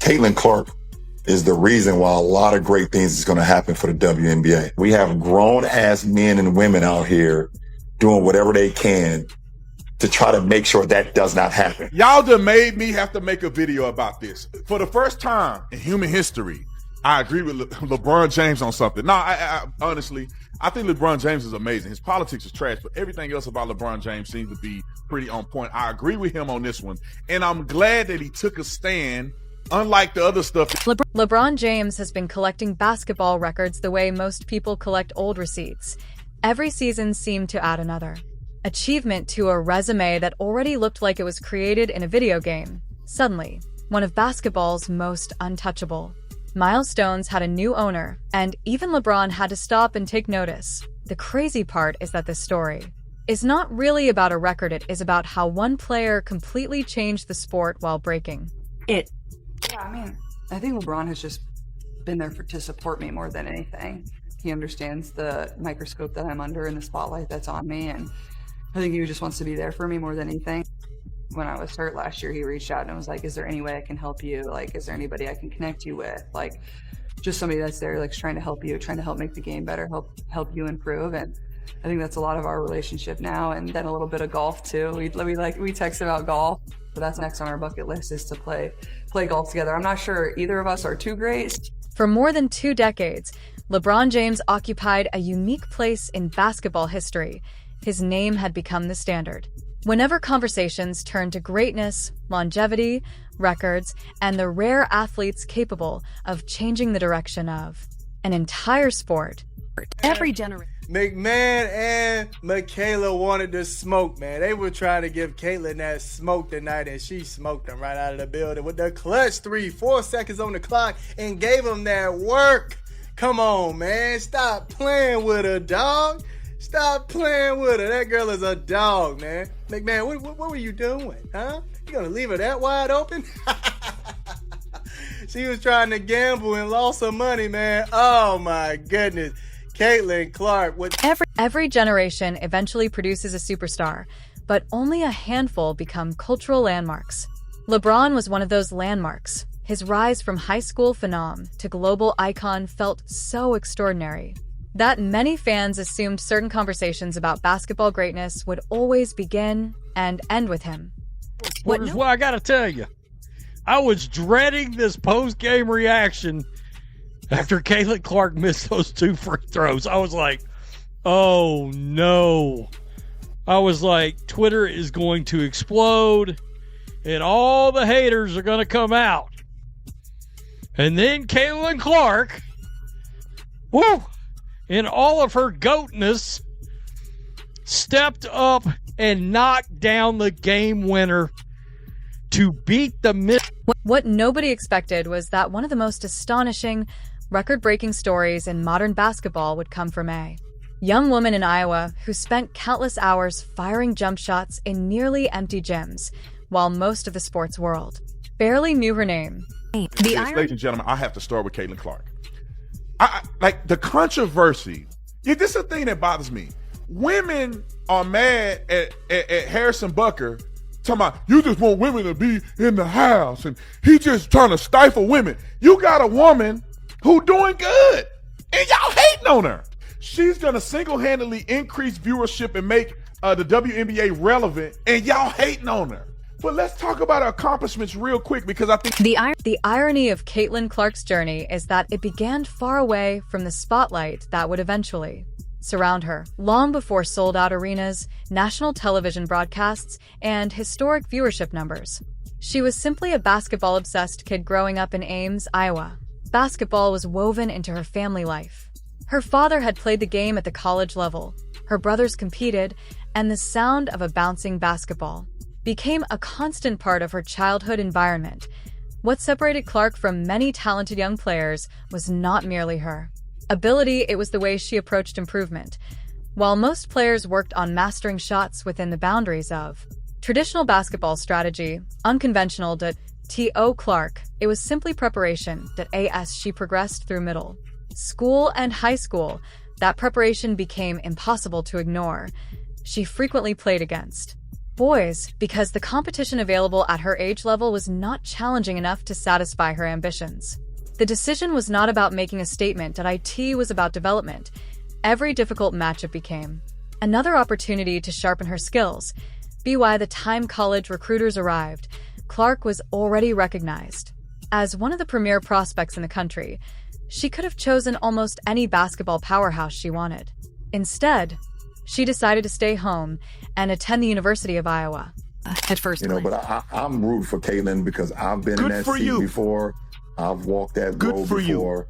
Caitlin Clark is the reason why a lot of great things is going to happen for the WNBA. We have grown-ass men and women out here doing whatever they can to try to make sure that does not happen. Y'all done made me have to make a video about this. For the first time in human history, I agree with LeBron James on something. No, I honestly, I think LeBron James is amazing. His politics is trash, but everything else about LeBron James seems to be pretty on point. I agree with him on this one. And I'm glad that he took a stand, unlike the other stuff. LeBron James has been collecting basketball records the way most people collect old receipts. Every season seemed to add another achievement to a resume that already looked like it was created in a video game. Suddenly, one of basketball's most untouchable milestones had a new owner, and even LeBron had to stop and take notice. The crazy part is that this story is not really about a record, it is about how one player completely changed the sport while breaking it. Yeah, I mean, I think LeBron has just been there to support me more than anything. He understands the microscope that I'm under and the spotlight that's on me, and I think he just wants to be there for me more than anything. When I was hurt last year, he reached out and was like, is there any way I can help you? Like, is there anybody I can connect you with? Like, just somebody that's there, like, trying to help you, trying to help make the game better, help you improve. And I think that's a lot of our relationship now. And then a little bit of golf too. We text about golf, but that's next on our bucket list, is to play golf together. I'm not sure either of us are too great. For more than 2 decades, LeBron James occupied a unique place in basketball history. His name had become the standard. Whenever conversations turned to greatness, longevity, records, and the rare athletes capable of changing the direction of an entire sport, every generation. McMahon and Michaela wanted to smoke, man. They were trying to give Caitlin that smoke tonight, and she smoked them right out of the building with the clutch 3, 4 seconds on the clock, and gave them that work. Come on, man. Stop playing with her, dog. Stop playing with her. That girl is a dog, man. McMahon, what were you doing, huh? You gonna leave her that wide open? She was trying to gamble and lost some money, man. Oh, my goodness. Caitlin Clark. Every generation eventually produces a superstar, but only a handful become cultural landmarks. LeBron was one of those landmarks. His rise from high school phenom to global icon felt so extraordinary that many fans assumed certain conversations about basketball greatness would always begin and end with him. Well, I gotta tell you, I was dreading this post-game reaction after Caitlin Clark missed those 2 free throws. I was like, oh no. I was like, Twitter is going to explode and all the haters are going to come out. And then Caitlin Clark, woo, in all of her goatness, stepped up and knocked down the game winner to beat the What nobody expected was that one of the most astonishing, record-breaking stories in modern basketball would come from a young woman in Iowa who spent countless hours firing jump shots in nearly empty gyms, while most of the sports world barely knew her name. Ladies and gentlemen, I have to start with Caitlin Clark. Like the controversy. Yeah, this is a thing that bothers me. Women are mad at Harrison Butker, talking about, you just want women to be in the house and he just trying to stifle women. You got a woman who doing good and y'all hating on her. She's gonna single-handedly increase viewership and make the WNBA relevant, and y'all hating on her. But let's talk about her accomplishments real quick, because I think the irony of Caitlin Clark's journey is that it began far away from the spotlight that would eventually surround her, long before sold-out arenas, national television broadcasts, and historic viewership numbers. She was simply a basketball-obsessed kid growing up in Ames, Iowa. Basketball was woven into her family life. Her father had played the game at the college level, her brothers competed, and the sound of a bouncing basketball became a constant part of her childhood environment. What separated Clark from many talented young players was not merely her ability, it was the way she approached improvement. While most players worked on mastering shots within the boundaries of traditional basketball strategy, unconventional to Clark, it was simply preparation that as she progressed through middle school and high school, that preparation became impossible to ignore. She frequently played against boys because the competition available at her age level was not challenging enough to satisfy her ambitions. The decision was not about making a statement that IT was about development. Every difficult matchup became another opportunity to sharpen her skills. By the time college recruiters arrived, Clark was already recognized as one of the premier prospects in the country. She could have chosen almost any basketball powerhouse she wanted. Instead, she decided to stay home and attend the University of Iowa. At first, But I'm rooting for Caitlin because I've been in that seat before. I've walked that road before.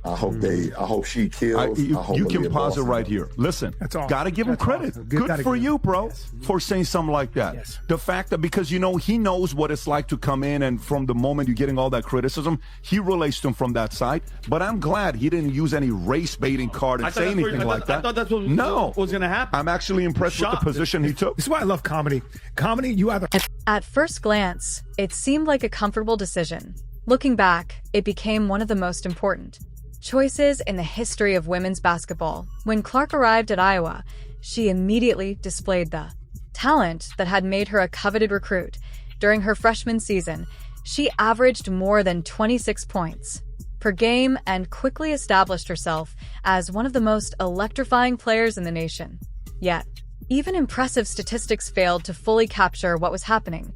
I hope she kills. You can pause it right here. Listen, gotta give him credit. Good for you, bro, for saying something like that. Yes. The fact that, because he knows what it's like to come in, and from the moment you're getting all that criticism, he relates to him from that side. But I'm glad he didn't use any race baiting card and say anything like that. I thought that's what was going to happen. I'm actually impressed with the position he took. This is why I love comedy. Comedy, you either... At first glance, it seemed like a comfortable decision. Looking back, it became one of the most important choices in the history of women's basketball. When Clark arrived at Iowa, she immediately displayed the talent that had made her a coveted recruit. During her freshman season, she averaged more than 26 points per game and quickly established herself as one of the most electrifying players in the nation. Yet, even impressive statistics failed to fully capture what was happening.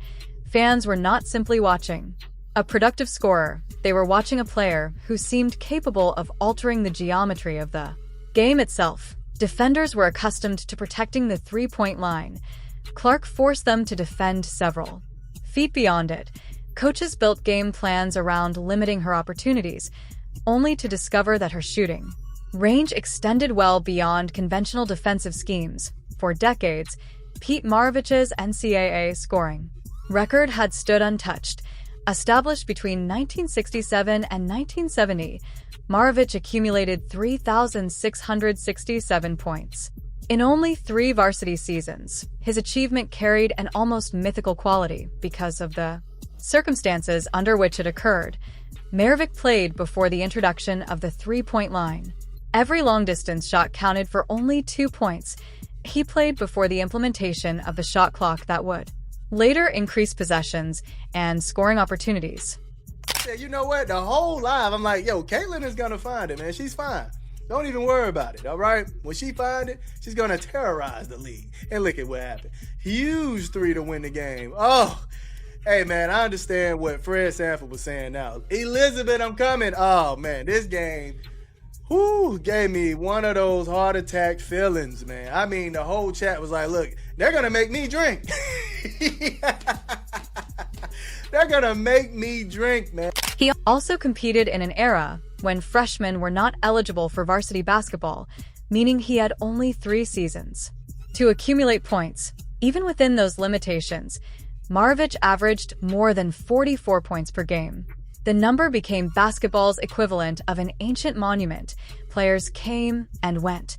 Fans were not simply watching a productive scorer, they were watching a player who seemed capable of altering the geometry of the game itself. Defenders were accustomed to protecting the three-point line. Clark forced them to defend several feet beyond it. Coaches built game plans around limiting her opportunities, only to discover that her shooting range extended well beyond conventional defensive schemes. For decades, Pete Maravich's NCAA scoring record had stood untouched. Established between 1967 and 1970, Maravich accumulated 3,667 points in only 3 varsity seasons. His achievement carried an almost mythical quality because of the circumstances under which it occurred. Maravich played before the introduction of the three-point line. Every long-distance shot counted for only 2 points. He played before the implementation of the shot clock that would later increase possessions and scoring opportunities. Yeah, you know what? The whole live, I'm like, yo, Caitlin is going to find it, man. She's fine. Don't even worry about it, all right? When she find it, she's going to terrorize the league. And look at what happened. Huge 3 to win the game. Oh, hey, man, I understand what Fred Sanford was saying now. Elizabeth, I'm coming. Oh, man, this game gave me one of those heart attack feelings, man. I mean, the whole chat was like, look, they're going to make me drink. They're going to make me drink, man. He also competed in an era when freshmen were not eligible for varsity basketball, meaning he had only 3 seasons to accumulate points. Even within those limitations, Maravich averaged more than 44 points per game. The number became basketball's equivalent of an ancient monument. Players came and went.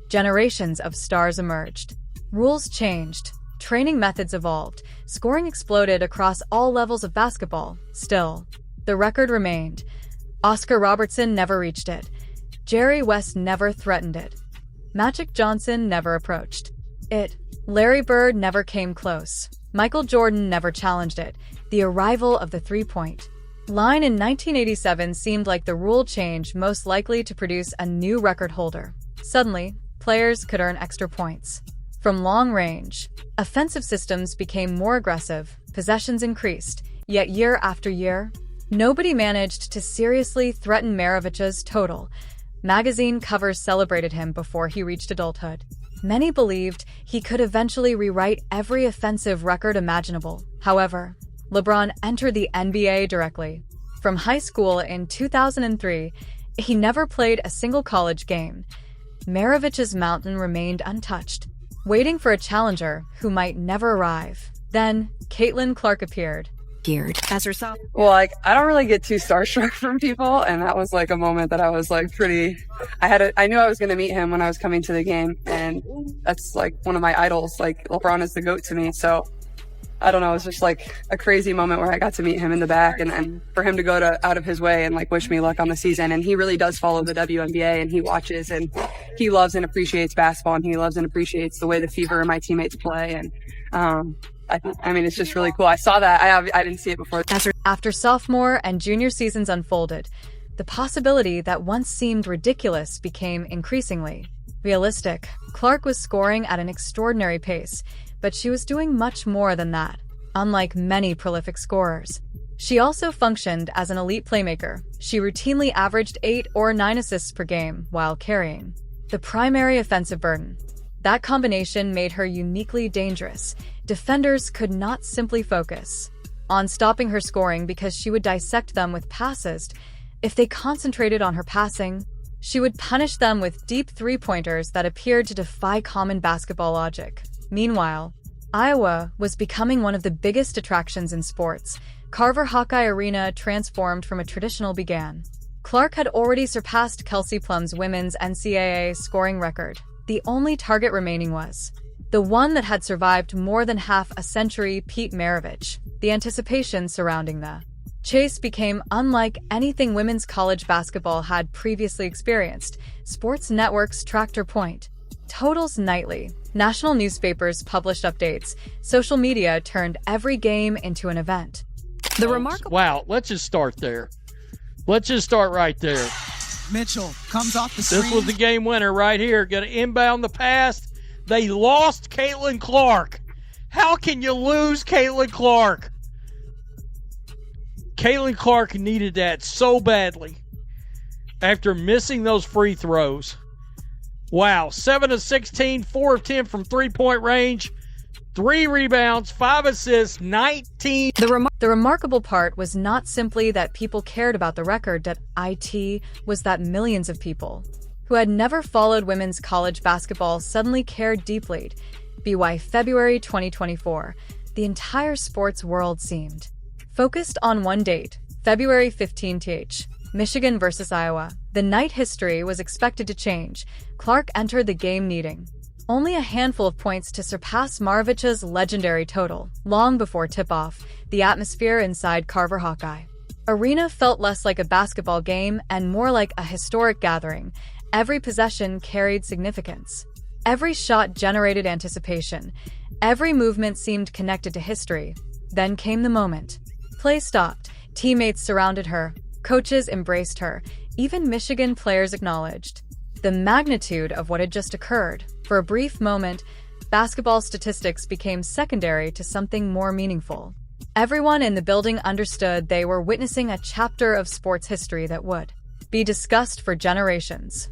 Generations of stars emerged. Rules changed. Training methods evolved. Scoring exploded across all levels of basketball. Still, the record remained. Oscar Robertson never reached it. Jerry West never threatened it. Magic Johnson never approached it. Larry Bird never came close. Michael Jordan never challenged it. The arrival of the three-point line in 1987 seemed like the rule change most likely to produce a new record holder. Suddenly, players could earn extra points from long range. Offensive systems became more aggressive, possessions increased, yet year after year, nobody managed to seriously threaten Maravich's total. Magazine covers celebrated him before he reached adulthood. Many believed he could eventually rewrite every offensive record imaginable. However, LeBron entered the NBA directly. From high school in 2003, he never played a single college game. Maravich's mountain remained untouched, waiting for a challenger who might never arrive. Then, Caitlin Clark appeared. As herself. Well, I don't really get too starstruck from people, and that was a moment that I was pretty. I knew I was going to meet him when I was coming to the game, and that's one of my idols. LeBron is the GOAT to me, so I don't know, it was just like a crazy moment where I got to meet him in the back, and for him to go out of his way and like wish me luck on the season. And he really does follow the WNBA, and he watches, and he loves and appreciates basketball, and he loves and appreciates the way the Fever and my teammates play. And I mean, it's just really cool. I saw that. I didn't see it before. After sophomore and junior seasons unfolded, the possibility that once seemed ridiculous became increasingly realistic. Clark was scoring at an extraordinary pace, but she was doing much more than that, unlike many prolific scorers. She also functioned as an elite playmaker. She routinely averaged 8 or 9 assists per game while carrying the primary offensive burden. That combination made her uniquely dangerous. Defenders could not simply focus on stopping her scoring because she would dissect them with passes. If they concentrated on her passing, she would punish them with deep three-pointers that appeared to defy common basketball logic. Meanwhile, Iowa was becoming one of the biggest attractions in sports. Carver Hawkeye Arena transformed from a traditional began. Clark had already surpassed Kelsey Plum's women's NCAA scoring record. The only target remaining was the one that had survived more than half a century, Pete Maravich. The anticipation surrounding the chase became unlike anything women's college basketball had previously experienced. Sports networks tracked her point totals nightly. National newspapers published updates. Social media turned every game into an event. Wow, let's just start there. Let's just start right there. Mitchell comes off the screen. This was the game winner right here. Going to inbound the pass. They lost Caitlin Clark. How can you lose Caitlin Clark? Caitlin Clark needed that so badly after missing those free throws. Wow, 7 of 16, 4 of 10 from three-point range, 3 rebounds, 5 assists, 19. The remarkable part was not simply that people cared about the record, that it was that millions of people who had never followed women's college basketball suddenly cared deeply. By February 2024, the entire sports world seemed focused on one date, February 15th, Michigan versus Iowa. The night history was expected to change. Clark entered the game needing only a handful of points to surpass Maravich's legendary total. Long before tip-off, the atmosphere inside Carver Hawkeye Arena felt less like a basketball game and more like a historic gathering. Every possession carried significance. Every shot generated anticipation. Every movement seemed connected to history. Then came the moment. Play stopped. Teammates surrounded her. Coaches embraced her. Even Michigan players acknowledged the magnitude of what had just occurred. For a brief moment, basketball statistics became secondary to something more meaningful. Everyone in the building understood they were witnessing a chapter of sports history that would be discussed for generations.